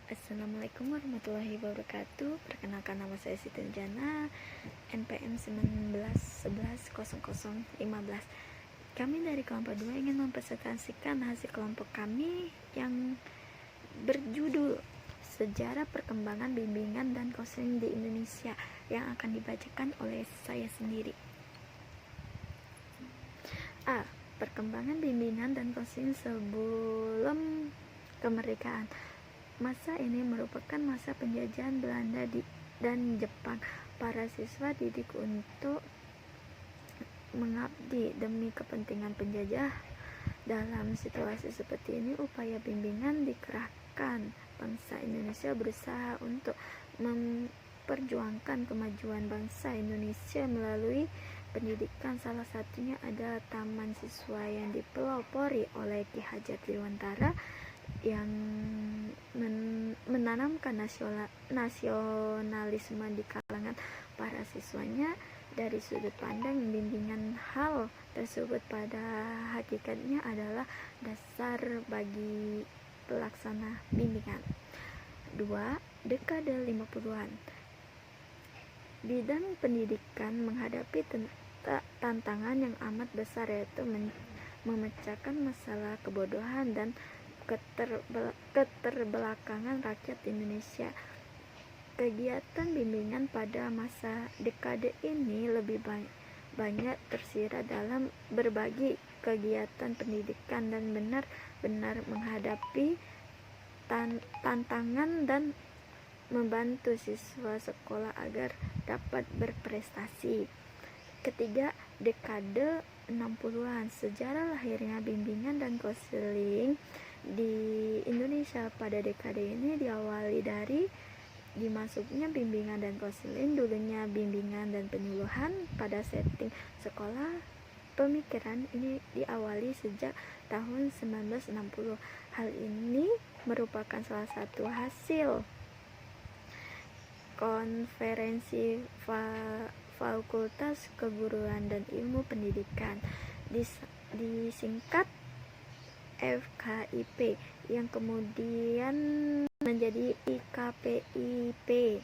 Assalamualaikum warahmatullahi wabarakatuh. Perkenalkan, nama saya Siti Nurjana, NPM 19110015. Kami dari kelompok 2 ingin mempresentasikan hasil kelompok kami yang berjudul Sejarah Perkembangan Bimbingan dan Konseling di Indonesia, yang akan dibacakan oleh saya sendiri. A. Perkembangan bimbingan dan konseling sebelum kemerdekaan. Masa ini merupakan masa penjajahan Belanda dan Jepang. Para siswa didik untuk mengabdi demi kepentingan penjajah. Dalam situasi seperti ini, upaya bimbingan dikerahkan. Bangsa Indonesia berusaha untuk memperjuangkan kemajuan bangsa Indonesia melalui pendidikan. Salah satunya adalah Taman Siswa yang dipelopori oleh Ki Hajar Dewantara, yang menanamkan nasionalisme di kalangan para siswanya. Dari sudut pandang bimbingan, hal tersebut pada hakikatnya adalah dasar bagi pelaksana bimbingan. 2. Dekade 50-an. Bidang pendidikan menghadapi tantangan yang amat besar, yaitu memecahkan masalah kebodohan dan keterbelakangan rakyat Indonesia. Kegiatan bimbingan pada masa dekade ini lebih banyak tersirat dalam berbagi kegiatan pendidikan dan benar-benar menghadapi tantangan dan membantu siswa sekolah agar dapat berprestasi. Ketiga, dekade 60-an. Sejarah lahirnya bimbingan dan konseling di Indonesia pada dekade ini diawali dari dimasuknya bimbingan dan konseling. Dulunya bimbingan dan penyuluhan pada setting sekolah. Pemikiran ini diawali sejak tahun 1960. Hal ini merupakan salah satu hasil konferensi Fakultas Keguruan dan Ilmu Pendidikan, disingkat FKIP, yang kemudian menjadi IKPIP,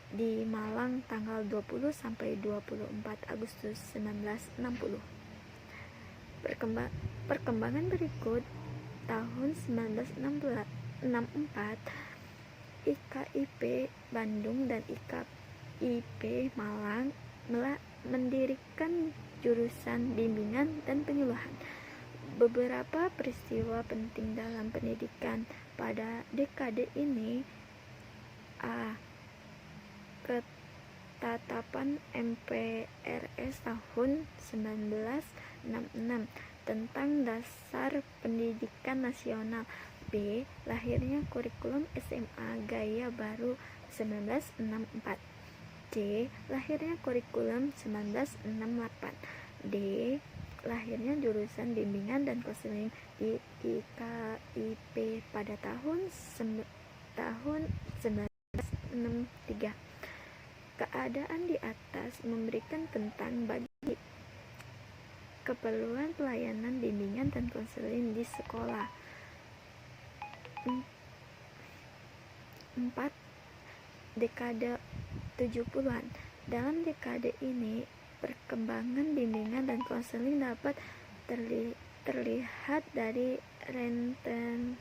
di Malang tanggal 20 sampai 24 Agustus 1960. Perkembangan berikut tahun 1964, IKIP Bandung dan IKIP Malang mendirikan jurusan bimbingan dan penyuluhan. Beberapa peristiwa penting dalam pendidikan pada dekade ini: A. Ketetapan MPRS tahun 1966 tentang dasar pendidikan nasional. B. Lahirnya kurikulum SMA gaya baru 1964. C. Lahirnya kurikulum 1968. D. Lahirnya jurusan bimbingan dan konseling di IKIP pada tahun 1963. Keadaan di atas memberikan tentang bagi keperluan pelayanan bimbingan dan konseling di sekolah. 4. Dekade 70-an. Dalam dekade ini, perkembangan bimbingan dan konseling dapat terlihat dari rentetan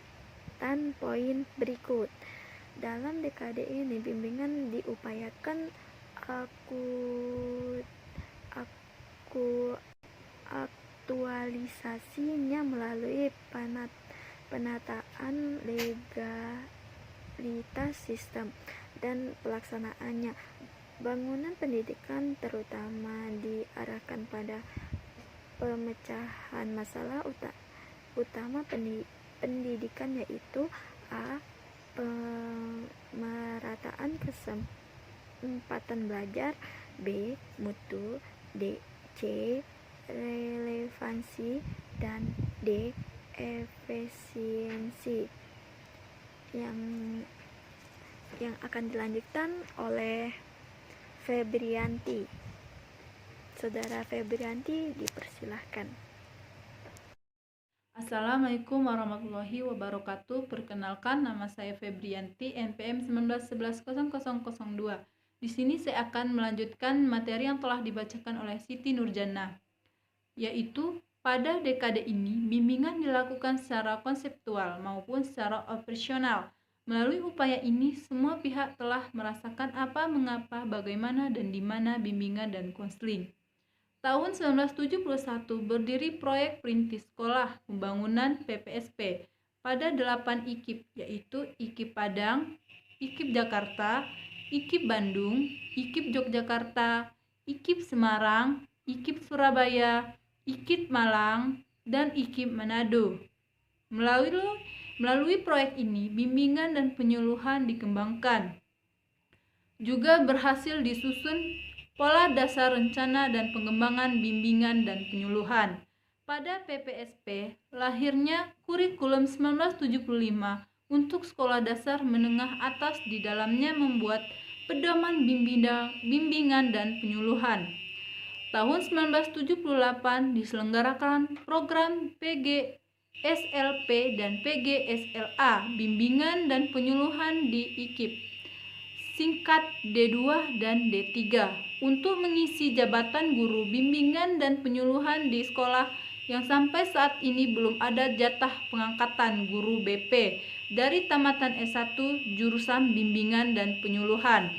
poin berikut. Dalam dekade ini, bimbingan diupayakan aktualisasinya melalui penataan legalitas sistem dan pelaksanaannya. Bangunan pendidikan terutama diarahkan pada pemecahan masalah utama pendidikan, yaitu A. Pemerataan kesempatan belajar, B. Mutu, C. Relevansi, dan D. Efisiensi. Yang akan dilanjutkan oleh Febrianti. Saudara Febrianti, dipersilahkan. Assalamualaikum warahmatullahi wabarakatuh. Perkenalkan, nama saya Febrianti, NPM 19110002. Di sini saya akan melanjutkan materi yang telah dibacakan oleh Siti Nurjannah, yaitu pada dekade ini bimbingan dilakukan secara konseptual maupun secara operasional. Melalui upaya ini, semua pihak telah merasakan apa, mengapa, bagaimana, dan di mana bimbingan dan konseling. Tahun 1971 berdiri proyek perintis sekolah pembangunan PPSP pada 8 IKIP, yaitu IKIP Padang, IKIP Jakarta, IKIP Bandung, IKIP Yogyakarta, IKIP Semarang, IKIP Surabaya, IKIP Malang, dan IKIP Manado. Melalui proyek ini, bimbingan dan penyuluhan dikembangkan. Juga berhasil disusun pola dasar rencana dan pengembangan bimbingan dan penyuluhan. Pada PPSP, lahirnya kurikulum 1975 untuk sekolah dasar menengah atas, di dalamnya membuat pedoman bimbingan dan penyuluhan. Tahun 1978 diselenggarakan program PGSLP dan PGSLA, bimbingan dan penyuluhan di IKIP, singkat D2 dan D3, untuk mengisi jabatan guru bimbingan dan penyuluhan di sekolah yang sampai saat ini belum ada jatah pengangkatan guru BP dari tamatan S1 jurusan bimbingan dan penyuluhan.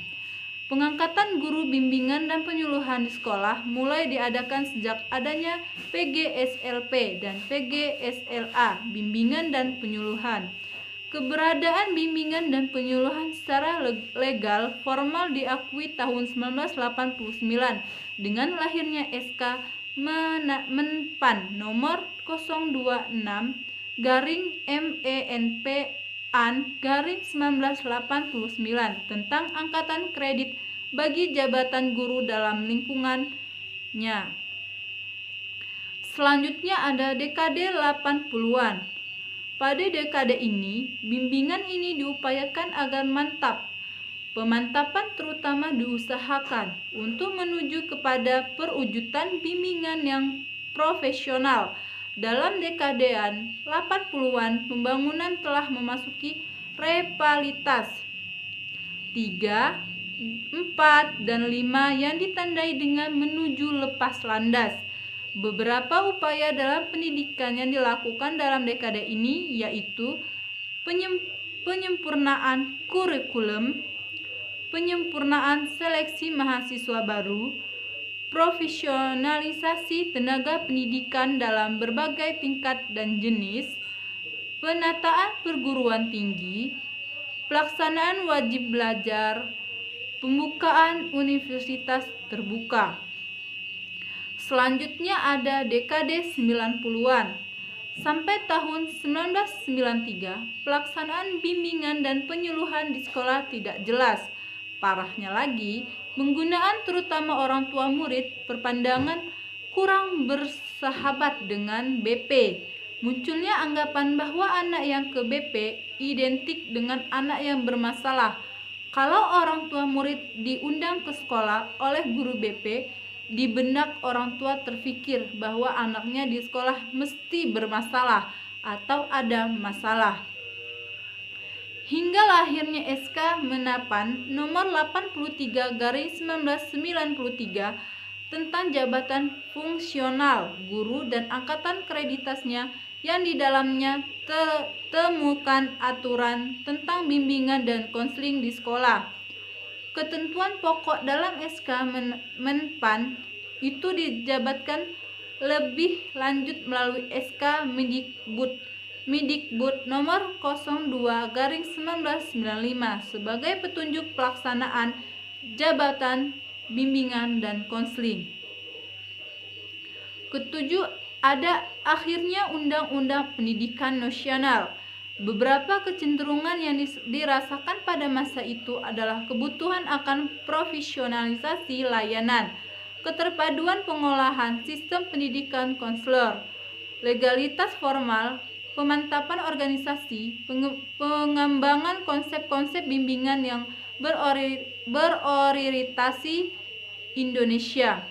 Pengangkatan guru bimbingan dan penyuluhan di sekolah mulai diadakan sejak adanya PGSLP dan PGSLA, bimbingan dan penyuluhan. Keberadaan bimbingan dan penyuluhan secara legal formal diakui tahun 1989 dengan lahirnya SK Menpan nomor 026-MENP-AN/1989 tentang angkatan kredit bagi jabatan guru dalam lingkungannya. Selanjutnya ada dekade 80-an. Pada dekade ini, bimbingan ini diupayakan agar mantap. Pemantapan terutama diusahakan untuk menuju kepada perwujudan bimbingan yang profesional. Dalam dekadean 80-an, pembangunan telah memasuki revitalitas 3, 4, dan 5 yang ditandai dengan menuju lepas landas. Beberapa upaya dalam pendidikan yang dilakukan dalam dekade ini yaitu penyempurnaan kurikulum, penyempurnaan seleksi mahasiswa baru, profesionalisasi tenaga pendidikan dalam berbagai tingkat dan jenis, penataan perguruan tinggi, pelaksanaan wajib belajar, pembukaan universitas terbuka. Selanjutnya ada dekade 90-an. Sampai tahun 1993, pelaksanaan bimbingan dan penyuluhan di sekolah tidak jelas. Parahnya lagi, penggunaan terutama orang tua murid berpandangan kurang bersahabat dengan BP. Munculnya anggapan bahwa anak yang ke BP identik dengan anak yang bermasalah. Kalau orang tua murid diundang ke sekolah oleh guru BP, di benak orang tua terfikir bahwa anaknya di sekolah mesti bermasalah atau ada masalah. Hingga lahirnya SK Menapan nomor 83/1993 tentang jabatan fungsional guru dan angkatan kreditasnya, yang di dalamnya temukan aturan tentang bimbingan dan konseling di sekolah. Ketentuan pokok dalam SK Menpan itu dijabatkan lebih lanjut melalui SK Mendikbud nomor 02/1995 sebagai petunjuk pelaksanaan jabatan bimbingan dan konseling. Ketujuh, ada akhirnya Undang-Undang Pendidikan Nasional. Beberapa kecenderungan yang dirasakan pada masa itu adalah kebutuhan akan profesionalisasi layanan, keterpaduan pengolahan sistem pendidikan konselor, legalitas formal, pemantapan organisasi, pengembangan konsep-konsep bimbingan yang berorientasi Indonesia.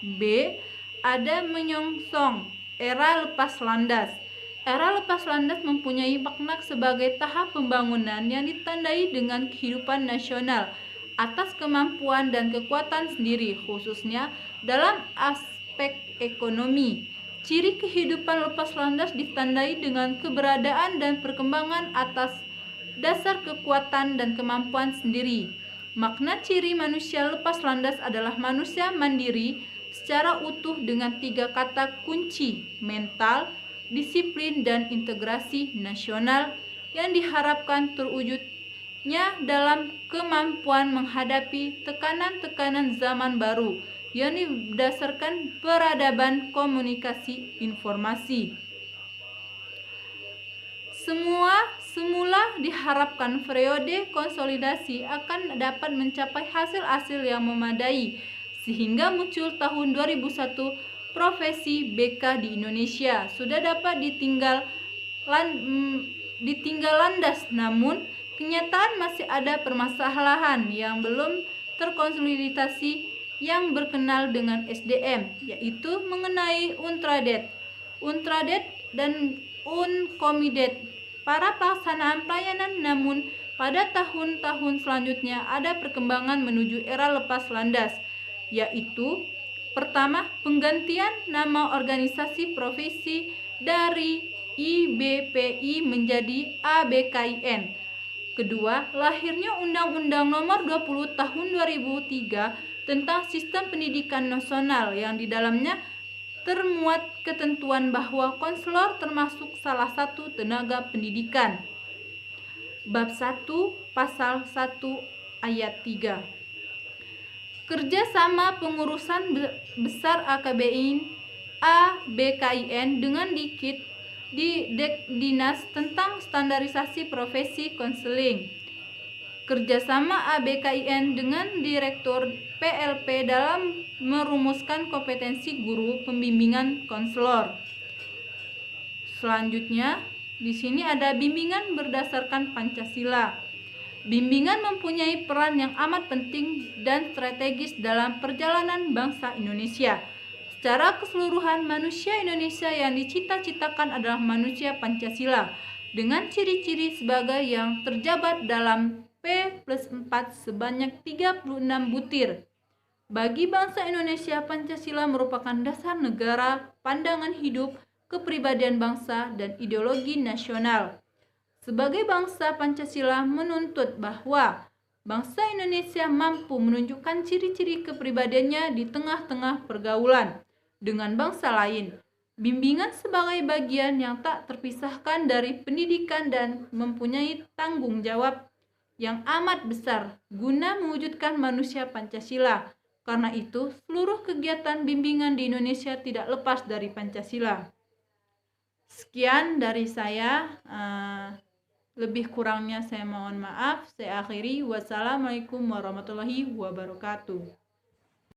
B. Ada menyongsong era lepas landas. Era lepas landas mempunyai makna sebagai tahap pembangunan yang ditandai dengan kehidupan nasional atas kemampuan dan kekuatan sendiri, khususnya dalam aspek ekonomi. Ciri kehidupan lepas landas ditandai dengan keberadaan dan perkembangan atas dasar kekuatan dan kemampuan sendiri. Makna ciri manusia lepas landas adalah manusia mandiri secara utuh dengan 3 kata kunci: mental, disiplin, dan integrasi nasional, yang diharapkan terwujudnya dalam kemampuan menghadapi tekanan-tekanan zaman baru yang didasarkan peradaban komunikasi informasi. Semula diharapkan periode konsolidasi akan dapat mencapai hasil-hasil yang memadai, sehingga muncul tahun 2001 profesi BK di Indonesia sudah dapat ditinggal landas, namun kenyataan masih ada permasalahan yang belum terkonsolidasi yang berkenal dengan SDM, yaitu mengenai Untradet dan Unkomidet para pelaksanaan pelayanan. Namun pada tahun-tahun selanjutnya ada perkembangan menuju era lepas landas, yaitu pertama, penggantian nama organisasi profesi dari IBPI menjadi ABKIN. Kedua, lahirnya Undang-Undang Nomor 20 Tahun 2003 tentang Sistem Pendidikan Nasional, yang di dalamnya termuat ketentuan bahwa konselor termasuk salah satu tenaga pendidikan. Bab 1 Pasal 1 Ayat 3. Kerjasama pengurusan besar ABKIN dengan di Dinas tentang standarisasi profesi konseling. Kerjasama ABKIN dengan Direktur PLP dalam merumuskan kompetensi guru pembimbingan konselor. Selanjutnya, di sini ada bimbingan berdasarkan Pancasila. Bimbingan mempunyai peran yang amat penting dan strategis dalam perjalanan bangsa Indonesia. Secara keseluruhan, manusia Indonesia yang dicita-citakan adalah manusia Pancasila, dengan ciri-ciri sebagai yang terjabat dalam P+4 sebanyak 36 butir. Bagi bangsa Indonesia, Pancasila merupakan dasar negara, pandangan hidup, kepribadian bangsa, dan ideologi nasional. Sebagai bangsa, Pancasila menuntut bahwa bangsa Indonesia mampu menunjukkan ciri-ciri kepribadiannya di tengah-tengah pergaulan dengan bangsa lain. Bimbingan sebagai bagian yang tak terpisahkan dari pendidikan dan mempunyai tanggung jawab yang amat besar guna mewujudkan manusia Pancasila. Karena itu, seluruh kegiatan bimbingan di Indonesia tidak lepas dari Pancasila. Sekian dari saya. Lebih kurangnya saya mohon maaf. Saya akhiri. Wassalamualaikum warahmatullahi wabarakatuh.